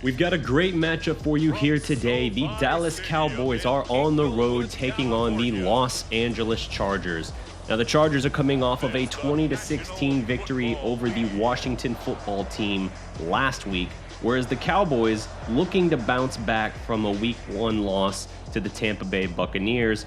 We've got a great matchup for you here today. The Dallas Cowboys are on the road taking on the Los Angeles Chargers. Now, the Chargers are coming off of a 20-16 victory over the Washington football team last week, whereas the Cowboys, looking to bounce back from a Week 1 loss to the Tampa Bay Buccaneers,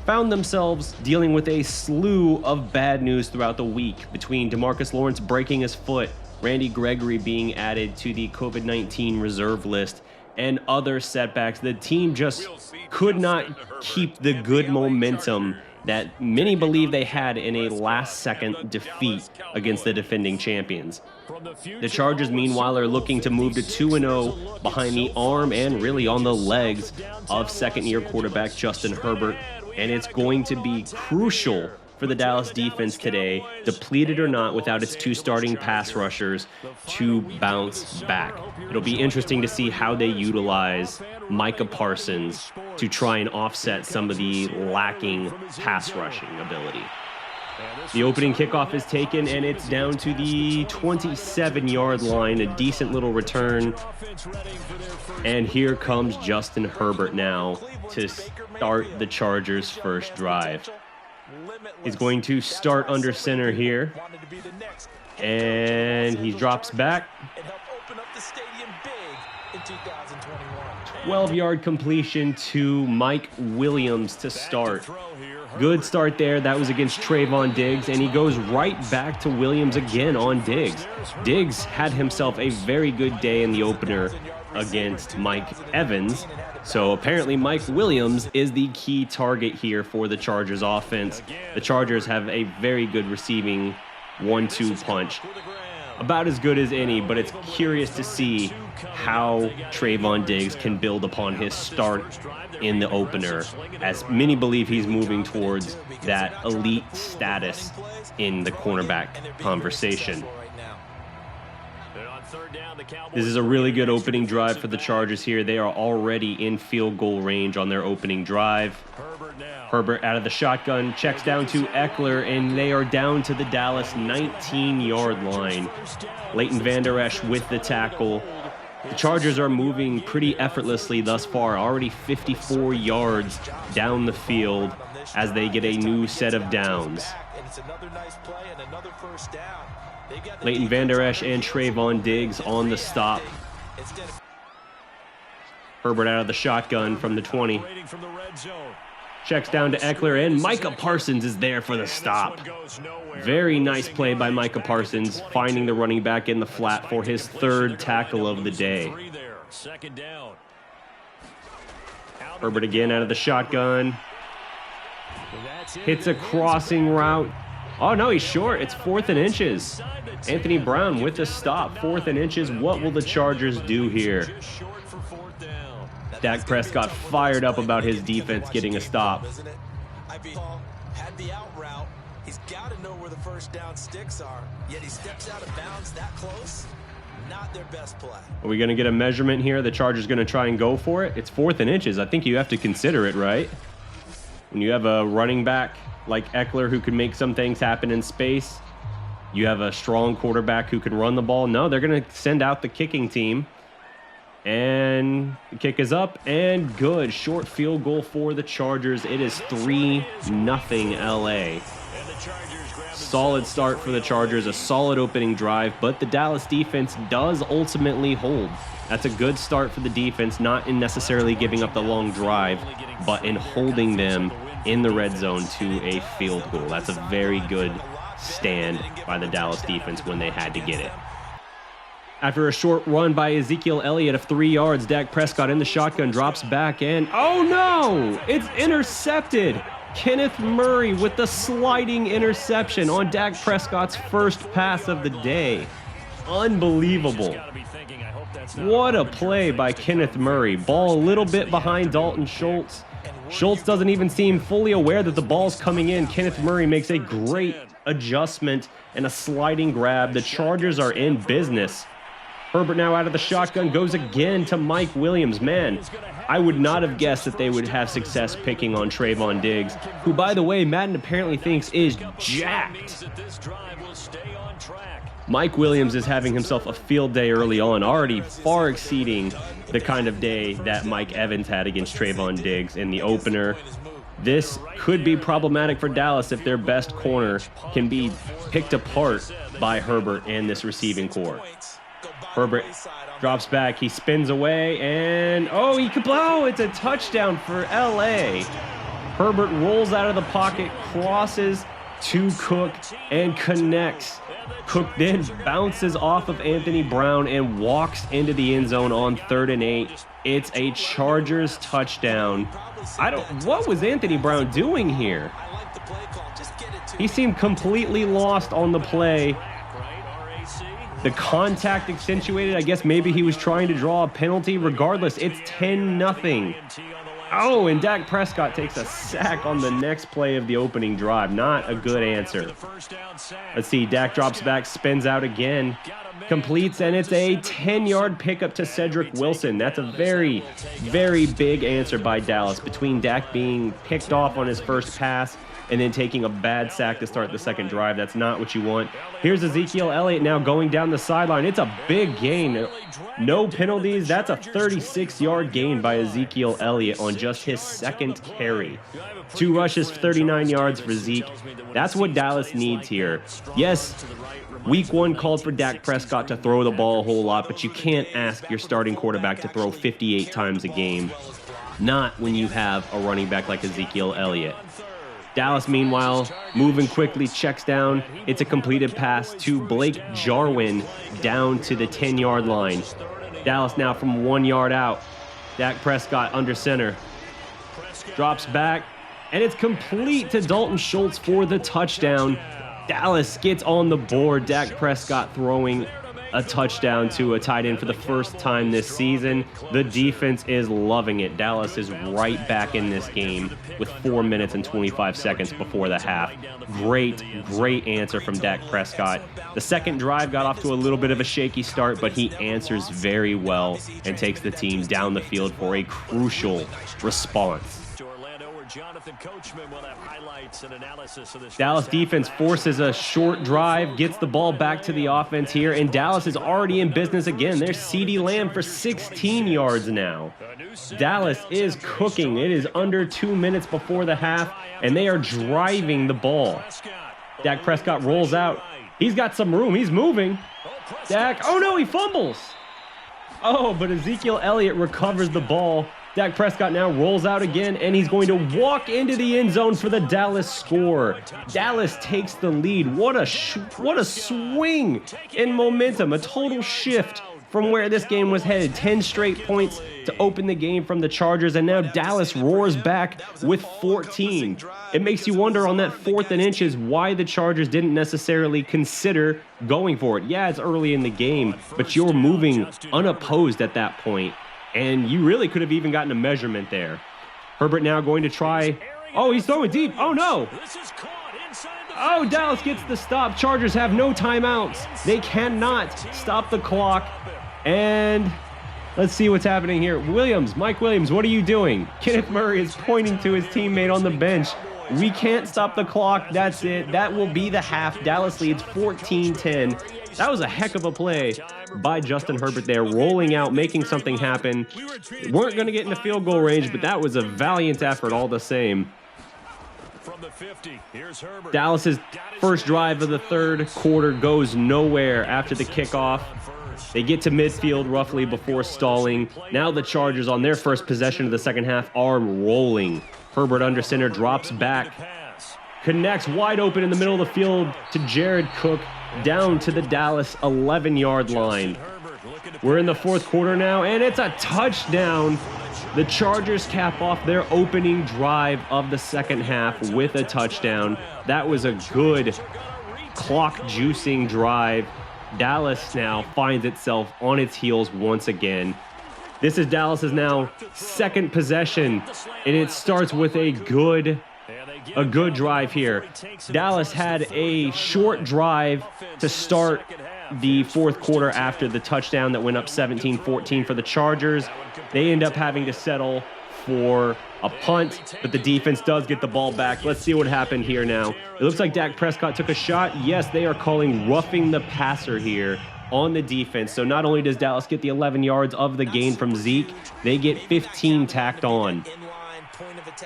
found themselves dealing with a slew of bad news throughout the week, between DeMarcus Lawrence breaking his foot, Randy Gregory being added to the COVID-19 reserve list, and other setbacks. The team just could not keep the good momentum that many believe they had in a last-second defeat against the defending champions. The Chargers, meanwhile, are looking to move to 2-0 behind the arm and really on the legs of second-year quarterback Justin Herbert, and it's going to be crucial for the Dallas defense today, depleted or not, without its two starting pass rushers, to bounce back. It'll be interesting to see how they utilize Micah Parsons to try and offset some of the lacking pass rushing ability. The opening kickoff is taken, and it's down to the 27-yard line, a decent little return. And here comes Justin Herbert now to start the Chargers' first drive. He's going to start under center here, and he drops back. 12-yard completion to Mike Williams to start. Good start there. That was against Trayvon Diggs, and he goes right back to Williams again on Diggs. Diggs had himself a very good day in the opener against Mike Evans. So apparently Mike Williams is the key target here for the Chargers offense. The Chargers have a very good receiving 1-2 punch. About as good as any, but it's curious to see how Trayvon Diggs can build upon his start in the opener, as many believe he's moving towards that elite status in the cornerback conversation. This is a really good opening drive for the Chargers here. They are already in field goal range on their opening drive. Herbert out of the shotgun, checks down to Eckler, and they are down to the Dallas 19-yard line. Leighton Vander Esch with the tackle. The Chargers are moving pretty effortlessly thus far, already 54 yards down the field as they get a new set of downs. Leighton Vander Esch and Trayvon Diggs on the stop. Herbert out of the shotgun from the 20. Checks down to Eckler, and Micah Parsons is there for the stop. Very nice play by Micah Parsons, finding the running back in the flat for his third tackle of the day. Herbert again out of the shotgun. Hits a crossing route. Oh, no, he's short. It's 4th and inches. Anthony Brown with the stop. 4th and inches. What will the Chargers do here? Dak Prescott fired up about his defense getting a stop. Had the out route. He's got to know where the first down sticks are. Yet he steps out of bounds that close. Not their best play. Are we going to get a measurement here? The Chargers going to try and go for it? It's 4th and inches. I think you have to consider it, right? When you have a running back like Eckler who can make some things happen in space, you have a strong quarterback who can run the ball. No, they're going to send out the kicking team. And the kick is up and good. Short field goal for the Chargers. It is 3-0 LA. Solid start for the Chargers, a solid opening drive, but the Dallas defense does ultimately hold. That's a good start for the defense, not in necessarily giving up the long drive, but in holding them in the red zone to a field goal. That's a very good stand by the Dallas defense when they had to get it. After a short run by Ezekiel Elliott of 3 yards, Dak Prescott in the shotgun drops back and, oh no, it's intercepted. Kenneth Murray with the sliding interception on Dak Prescott's first pass of the day. Unbelievable. What a play by Kenneth Murray. Ball a little bit behind Dalton Schultz. Schultz doesn't even seem fully aware that the ball's coming in. Kenneth Murray makes a great adjustment and a sliding grab. The Chargers are in business. Herbert now out of the shotgun, goes again to Mike Williams. Man, I would not have guessed that they would have success picking on Trayvon Diggs, who, by the way, Madden apparently thinks is jacked. Mike Williams is having himself a field day early on, already far exceeding the kind of day that Mike Evans had against Trayvon Diggs in the opener. This could be problematic for Dallas if their best corner can be picked apart by Herbert and this receiving core. Herbert drops back, he spins away, and it's a touchdown for LA. Herbert rolls out of the pocket, crosses to Cook, and connects. Cook then bounces off of Anthony Brown and walks into the end zone on 3rd and 8. It's a Chargers touchdown. What was Anthony Brown doing here? He seemed completely lost on the play. The contact accentuated. I guess maybe he was trying to draw a penalty. Regardless, it's 10-0. Oh, and Dak Prescott takes a sack on the next play of the opening drive. Not a good answer. Let's see. Dak drops back, spins out again, completes, and it's a 10-yard pickup to Cedric Wilson. That's a very, very big answer by Dallas. Between Dak being picked off on his first pass and then taking a bad sack to start the second drive. That's not what you want. Here's Ezekiel Elliott now going down the sideline. It's a big gain. No penalties. That's a 36-yard gain by Ezekiel Elliott on just his second carry. 2 rushes, 39 yards for Zeke. That's what Dallas needs here. Yes, Week 1 called for Dak Prescott to throw the ball a whole lot, but you can't ask your starting quarterback to throw 58 times a game. Not when you have a running back like Ezekiel Elliott. Dallas, meanwhile, moving quickly, checks down. It's a completed pass to Blake Jarwin down to the 10-yard line. Dallas now from 1 yard out. Dak Prescott under center. Drops back, and it's complete to Dalton Schultz for the touchdown. Dallas gets on the board. Dak Prescott throwing a touchdown to a tight end for the first time this season. The defense is loving it. Dallas is right back in this game with 4 minutes and 25 seconds before the half. Great answer from Dak Prescott. The second drive got off to a little bit of a shaky start, but he answers very well and takes the team down the field for a crucial response. Dallas defense forces a short drive, gets the ball back to the offense here, and Dallas is already in business again. There's CeeDee Lamb for 16 yards now. Dallas is cooking. It is under 2 minutes before the half, and they are driving the ball. Dak Prescott rolls out. He's got some room. He's moving. Dak, oh no, he fumbles. Oh, but Ezekiel Elliott recovers the ball. Dak Prescott now rolls out again, and he's going to walk into the end zone for the Dallas score. Dallas takes the lead. What a swing in momentum, a total shift from where this game was headed. 10 straight points to open the game from the Chargers, and now Dallas roars back with 14. It makes you wonder on that 4th and inches why the Chargers didn't necessarily consider going for it. Yeah, it's early in the game, but you're moving unopposed at that point. And you really could have even gotten a measurement there. Herbert now going to try. Oh, he's throwing deep. Oh, no. Oh, Dallas gets the stop. Chargers have no timeouts. They cannot stop the clock. And let's see what's happening here. Mike Williams, what are you doing? Kenneth Murray is pointing to his teammate on the bench. We can't stop the clock. That's it. That will be the half. Dallas leads 14-10. That was a heck of a play by Justin Herbert there, rolling out, making something happen. Weren't going to get into field goal range, but that was a valiant effort all the same. Dallas's first drive of the third quarter goes nowhere after the kickoff. They get to midfield roughly before stalling. Now the Chargers on their first possession of the second half are rolling. Herbert under center drops back, connects wide open in the middle of the field to Jared Cook down to the Dallas 11-yard line. We're in the fourth quarter now, and it's a touchdown. The Chargers cap off their opening drive of the second half with a touchdown. That was a good clock-juicing drive. Dallas now finds itself on its heels once again. This is Dallas's now second possession, and it starts with a good drive here. Dallas had a short drive to start the fourth quarter after the touchdown that went up 17-14 for the Chargers. They end up having to settle for a punt, but the defense does get the ball back. Let's see what happened here now. It looks like Dak Prescott took a shot. Yes, they are calling roughing the passer here on the defense. So not only does Dallas get the 11 yards of the gain from Zeke, they get 15 tacked on.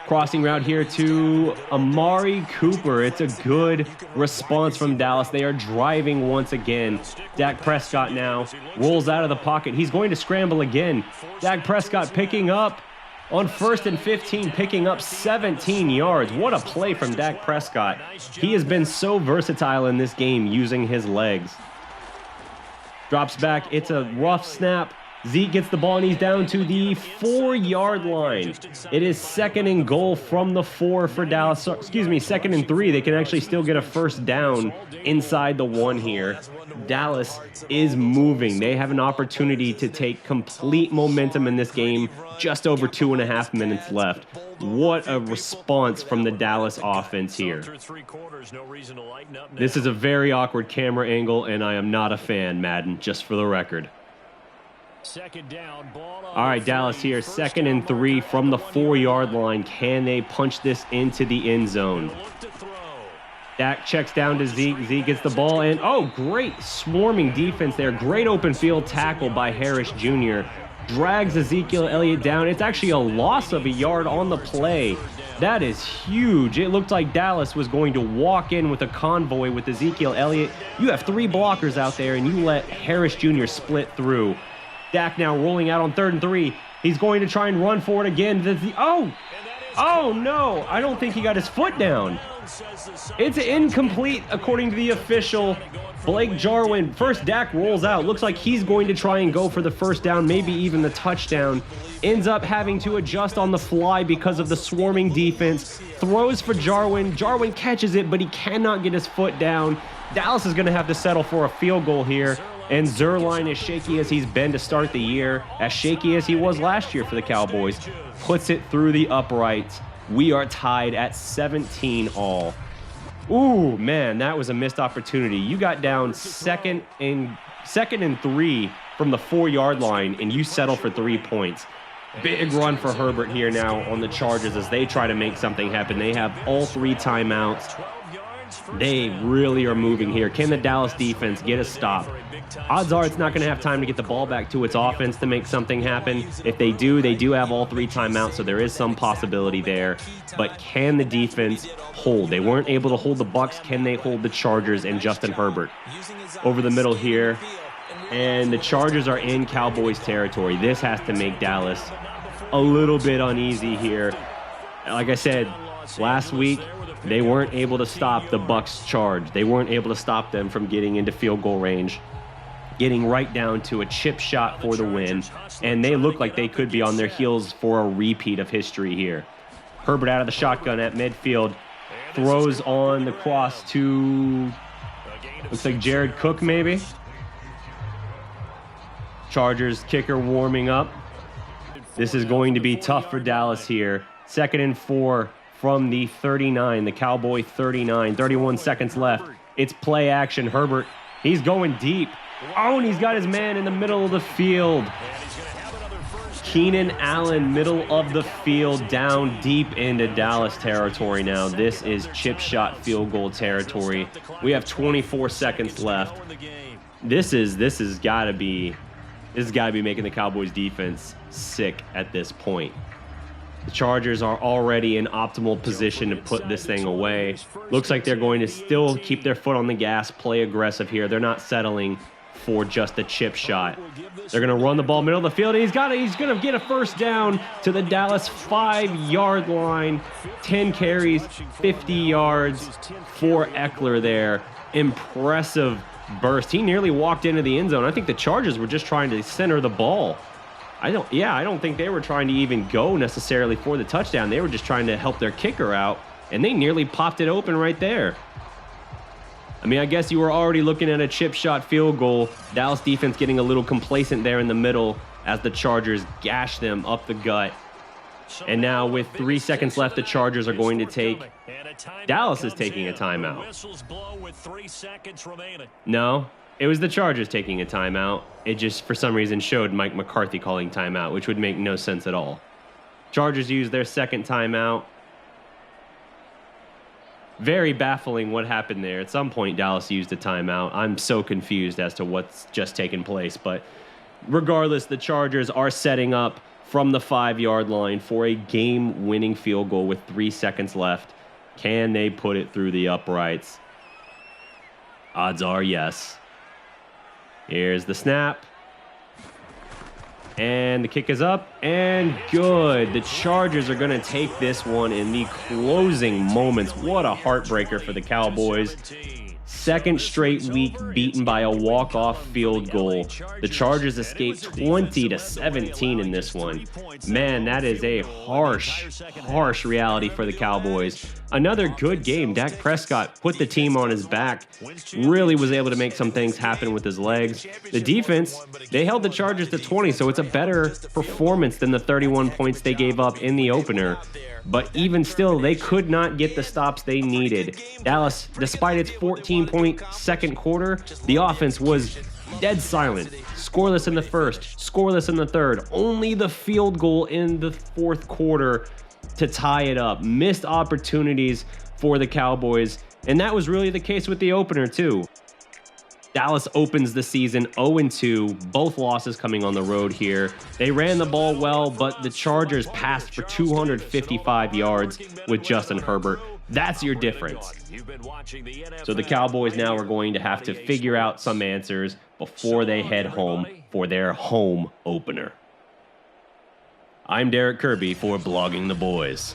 Crossing route here to Amari Cooper. It's a good response from Dallas. They are driving once again. Dak Prescott now rolls out of the pocket. He's going to scramble again. Dak Prescott picking up on 1st and 15, picking up 17 yards. What a play from Dak Prescott. He has been so versatile in this game using his legs. Drops back. It's a rough snap. Zeke gets the ball and he's down to the 4-yard line. It is 2nd and goal from the 4 for Dallas. Excuse me, 2nd and 3. They can actually still get a first down inside the 1 here. Dallas is moving. They have an opportunity to take complete momentum in this game. Just over 2.5 minutes left. What a response from the Dallas offense here. This is a very awkward camera angle, and I am not a fan, Madden, just for the record. All right, Dallas here, 2nd and 3 from the 4-yard line. Can they punch this into the end zone? Dak checks down to Zeke. Zeke gets the ball, and oh, great swarming defense there. Great open field tackle by Harris Jr. Drags Ezekiel Elliott down. It's actually a loss of a yard on the play. That is huge. It looked like Dallas was going to walk in with a convoy with Ezekiel Elliott. You have 3 blockers out there, and you let Harris Jr. split through. Dak now rolling out on 3rd and 3. He's going to try and run for it again. Oh no, I don't think he got his foot down. It's incomplete according to the official. Blake Jarwin, first Dak rolls out. Looks like he's going to try and go for the first down, maybe even the touchdown. Ends up having to adjust on the fly because of the swarming defense. Throws for Jarwin. Jarwin catches it, but he cannot get his foot down. Dallas is going to have to settle for a field goal here. And Zuerlein, as shaky as he's been to start the year, as shaky as he was last year for the Cowboys, puts it through the uprights. We are tied at 17 all. Ooh, man, that was a missed opportunity. You got down second and 3 from the 4-yard line, and you settle for 3 points. Big run for Herbert here now on the Chargers as they try to make something happen. They have all 3 timeouts. They really are moving here. Can the Dallas defense get a stop? Odds are it's not going to have time to get the ball back to its offense to make something happen. If they do have all 3 timeouts, so there is some possibility there. But can the defense hold? They weren't able to hold the Bucs. Can they hold the Chargers and Justin Herbert? Over the middle here. And the Chargers are in Cowboys territory. This has to make Dallas a little bit uneasy here. Like I said, last week, they weren't able to stop the Bucs charge. They weren't able to stop them from getting into field goal range, getting right down to a chip shot for the win. And they look like they could be on their heels for a repeat of history here. Herbert out of the shotgun at midfield. Throws on the cross to, looks like Jared Cook maybe. Chargers kicker warming up. This is going to be tough for Dallas here. 2nd and 4 from the 39, the Cowboy 39, 31 seconds left. It's play action. Herbert, he's going deep. Oh, and he's got his man in the middle of the field. Keenan Allen, middle of the field, down deep into Dallas territory now. This is chip shot field goal territory. We have 24 seconds left. This has got to be making the Cowboys defense sick at this point. The Chargers are already in optimal position to put this thing away. Looks like they're going to still keep their foot on the gas, play aggressive here. They're not settling for just a chip shot. They're going to run the ball middle of the field, and he's going to get a first down to the Dallas 5-yard line. 10 carries, 50 yards for Eckler there. Impressive burst. He nearly walked into the end zone. I think the Chargers were just trying to center the ball. I don't think they were trying to even go necessarily for the touchdown. They were just trying to help their kicker out, and they nearly popped it open right there. I mean, I guess you were already looking at a chip shot field goal. Dallas defense getting a little complacent there in the middle as the Chargers gash them up the gut. And now with 3 seconds left, the Chargers are going to take... Dallas is taking a timeout. No, it was the Chargers taking a timeout. It just, for some reason, showed Mike McCarthy calling timeout, which would make no sense at all. Chargers use their second timeout. Very baffling what happened there. At some point, Dallas used a timeout. I'm so confused as to what's just taken place. But regardless, the Chargers are setting up from the 5-yard line for a game-winning field goal with 3 seconds left. Can they put it through the uprights? Odds are yes. Here's the snap. And the kick is up and good. The Chargers are going to take this one in the closing moments. What a heartbreaker for the Cowboys. Second straight week beaten by a walk-off field goal. The Chargers escaped 20-17 in this one. Man, that is a harsh reality for the Cowboys. Another good game. Dak Prescott put the team on his back. Really was able to make some things happen with his legs. The defense, they held the Chargers to 20, so it's a better performance than the 31 points they gave up in the opener. But even still, they could not get the stops they needed. Dallas, despite its 14-point second quarter, the offense was dead silent. Scoreless in the first, scoreless in the third. Only the field goal in the fourth quarter to tie it up. Missed opportunities for the Cowboys, and that was really the case with the opener too. Dallas opens the season 0-2, both losses coming on the road here. They ran the ball well, but the Chargers passed for 255 yards with Justin Herbert. That's your difference. So the Cowboys now are going to have to figure out some answers before they head home for their home opener. I'm Derek Kirby for Blogging the Boys.